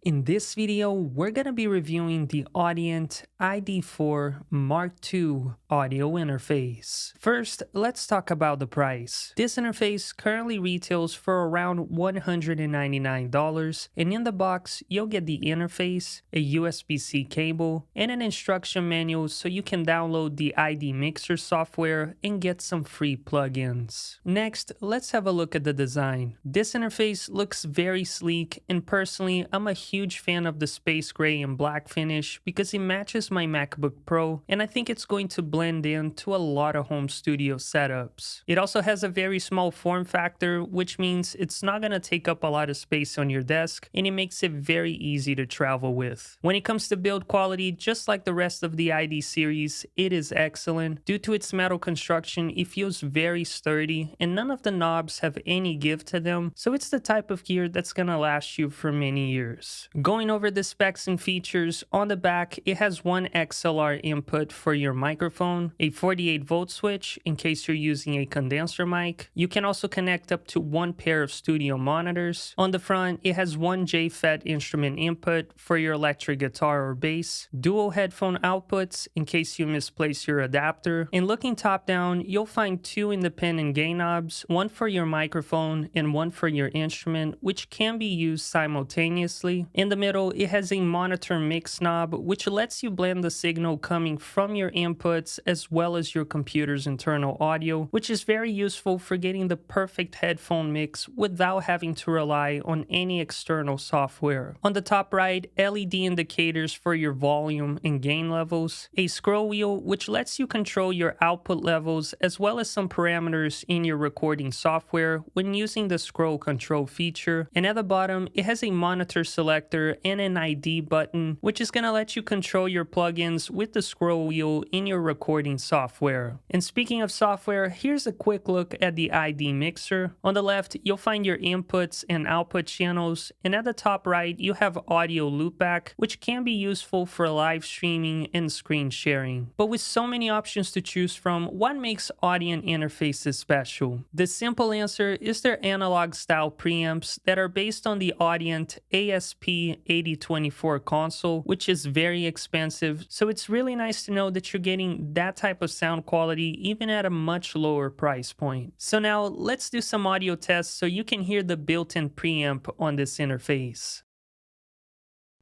In this video, we're going to be reviewing the Audient iD4 MKII audio interface. First, let's talk about the price. This interface currently retails for around $199, and in the box, you'll get the interface, a USB-C cable, and an instruction manual so you can download the ID Mixer software and get some free plugins. Next, let's have a look at the design. This interface looks very sleek, and personally, I'm a huge fan of the space gray and black finish because it matches my MacBook Pro, and I think it's going to blend into a lot of home studio setups. It also has a very small form factor, which means it's not going to take up a lot of space on your desk, and it makes it very easy to travel with. When it comes to build quality, just like the rest of the ID series, it is excellent. Due to its metal construction, it feels very sturdy, and none of the knobs have any give to them, so it's the type of gear that's going to last you for many years. Going over the specs and features, on the back, it has one XLR input for your microphone, a 48-volt switch in case you're using a condenser mic. You can also connect up to one pair of studio monitors. On the front, it has one JFET instrument input for your electric guitar or bass, dual headphone outputs in case you misplace your adapter, and looking top down, you'll find two independent gain knobs, one for your microphone and one for your instrument, which can be used simultaneously. In the middle, it has a monitor mix knob, which lets you blend the signal coming from your inputs as well as your computer's internal audio, which is very useful for getting the perfect headphone mix without having to rely on any external software. On the top right, LED indicators for your volume and gain levels, a scroll wheel which lets you control your output levels as well as some parameters in your recording software when using the scroll control feature, and at the bottom, it has a monitor selector and an ID button, which is going to let you control your plugins with the scroll wheel in your recording software. And speaking of software, here's a quick look at the ID Mixer. On the left, you'll find your inputs and output channels, and at the top right, you have audio loopback, which can be useful for live streaming and screen sharing. But with so many options to choose from, what makes Audient interfaces special? The simple answer is their analog style preamps that are based on the Audient ASP8024 console, which is very expensive, so it's really nice to know that you're getting that type of sound quality even at a much lower price point. So now let's do some audio tests so you can hear the built-in preamp on this interface.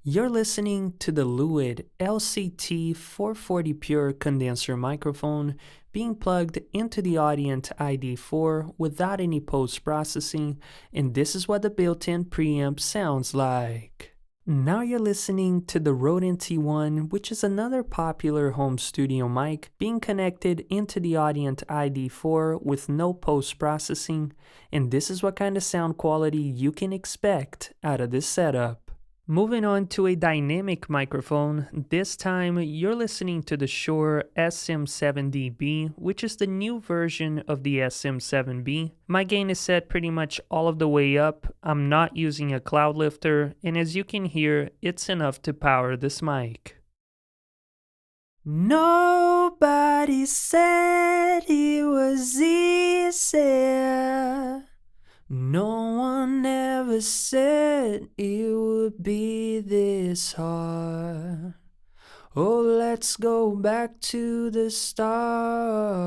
You're listening to the Lewitt LCT 440 Pure condenser microphone being plugged into the Audient iD4 without any post-processing, and this is what the built-in preamp sounds like. Now you're listening to the Audient iD1, which is another popular home studio mic being connected into the Audient iD4 with no post-processing, and this is what kind of sound quality you can expect out of this setup. Moving on to a dynamic microphone, this time you're listening to the Shure SM7DB, which is the new version of the SM7B. My gain is set pretty much all of the way up. I'm not using a cloud lifter, and as you can hear, it's enough to power this mic. Nobody said it was easy. No one ever said it would be this hard. Oh, let's go back to the start.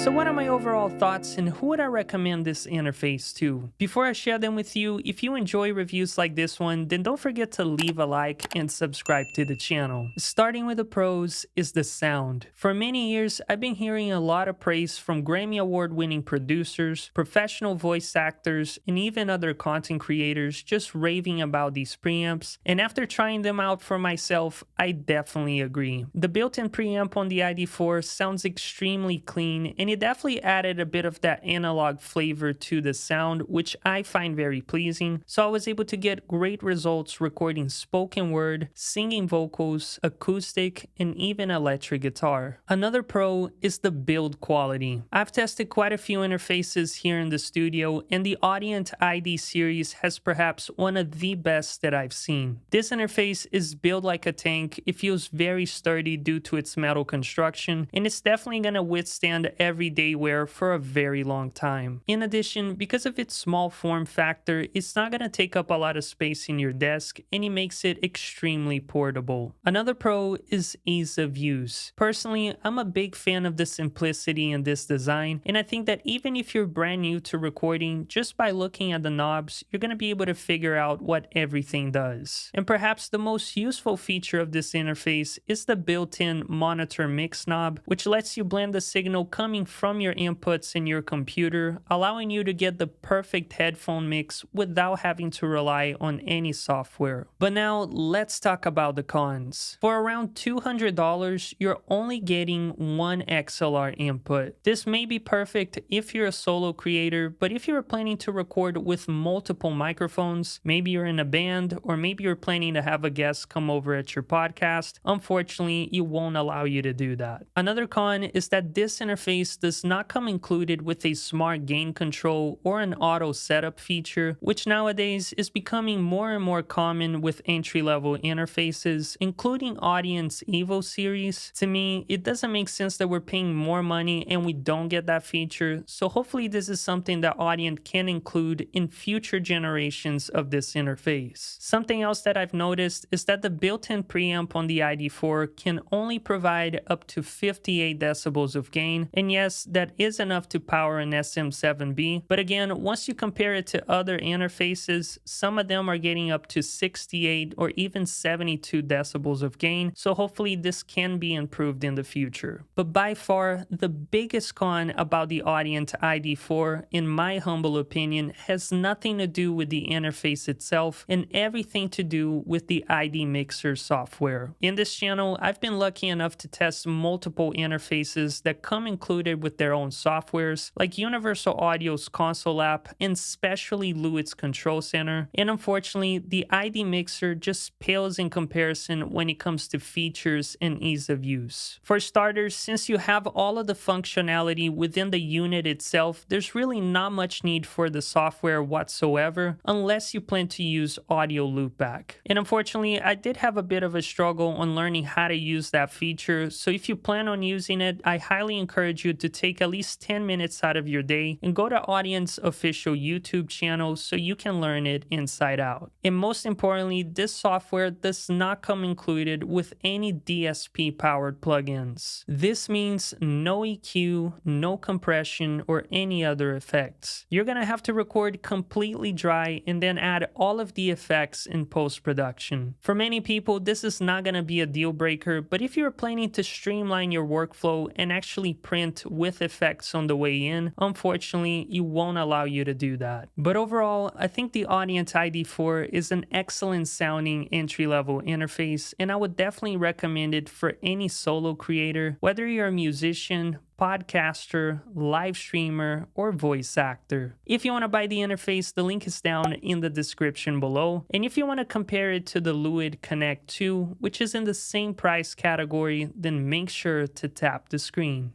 So what are my overall thoughts and who would I recommend this interface to? Before I share them with you, if you enjoy reviews like this one, then don't forget to leave a like and subscribe to the channel. Starting with the pros is the sound. For many years, I've been hearing a lot of praise from Grammy Award-winning producers, professional voice actors, and even other content creators just raving about these preamps, and after trying them out for myself, I definitely agree. The built-in preamp on the iD4 sounds extremely clean, and it definitely definitely added a bit of that analog flavor to the sound, which I find very pleasing. So I was able to get great results recording spoken word, singing vocals, acoustic, and even electric guitar. Another pro is the build quality. I've tested quite a few interfaces here in the studio, and the Audient iD series has perhaps one of the best that I've seen. This interface is built like a tank. It feels very sturdy due to its metal construction, and it's definitely going to withstand everyday wear for a very long time. In addition, because of its small form factor, it's not going to take up a lot of space in your desk, and it makes it extremely portable. Another pro is ease of use. Personally, I'm a big fan of the simplicity in this design, and I think that even if you're brand new to recording, just by looking at the knobs, you're going to be able to figure out what everything does. And perhaps the most useful feature of this interface is the built-in monitor mix knob, which lets you blend the signal coming from your inputs in your computer, allowing you to get the perfect headphone mix without having to rely on any software. But now let's talk about the cons. For around $200, you're only getting one XLR input. This may be perfect if you're a solo creator, but if you're planning to record with multiple microphones, maybe you're in a band, or maybe you're planning to have a guest come over at your podcast, unfortunately, it won't allow you to do that. Another con is that this interface does not come included with a smart gain control or an auto setup feature, which nowadays is becoming more and more common with entry-level interfaces, including Audient's Evo series. To me, it doesn't make sense that we're paying more money and we don't get that feature, so hopefully this is something that Audient can include in future generations of this interface. Something else that I've noticed is that the built-in preamp on the ID4 can only provide up to 58 decibels of gain, and yes, that is enough to power an SM7B, but again, once you compare it to other interfaces, some of them are getting up to 68 or even 72 decibels of gain, so hopefully this can be improved in the future. But by far, the biggest con about the Audient ID4, in my humble opinion, has nothing to do with the interface itself and everything to do with the ID Mixer software. In this channel, I've been lucky enough to test multiple interfaces that come included with their own softwares, like Universal Audio's console app and especially Lewitt's Control Center, and unfortunately, the ID Mixer just pales in comparison when it comes to features and ease of use. For starters, since you have all of the functionality within the unit itself, there's really not much need for the software whatsoever, unless you plan to use Audio Loopback. And unfortunately, I did have a bit of a struggle on learning how to use that feature, so if you plan on using it, I highly encourage you to take at least 10 minutes out of your day and go to Audient's official YouTube channel so you can learn it inside out. And most importantly, this software does not come included with any DSP powered plugins. This means no EQ, no compression, or any other effects. You're gonna have to record completely dry and then add all of the effects in post-production. For many people, this is not gonna be a deal breaker, but if you're planning to streamline your workflow and actually print with effects on the way in, unfortunately, it won't allow you to do that. But overall, I think the Audient ID4 is an excellent sounding entry-level interface, and I would definitely recommend it for any solo creator, whether you're a musician, podcaster, live streamer, or voice actor. If you want to buy the interface, the link is down in the description below. And if you want to compare it to the Lewitt Connect 2, which is in the same price category, then make sure to tap the screen.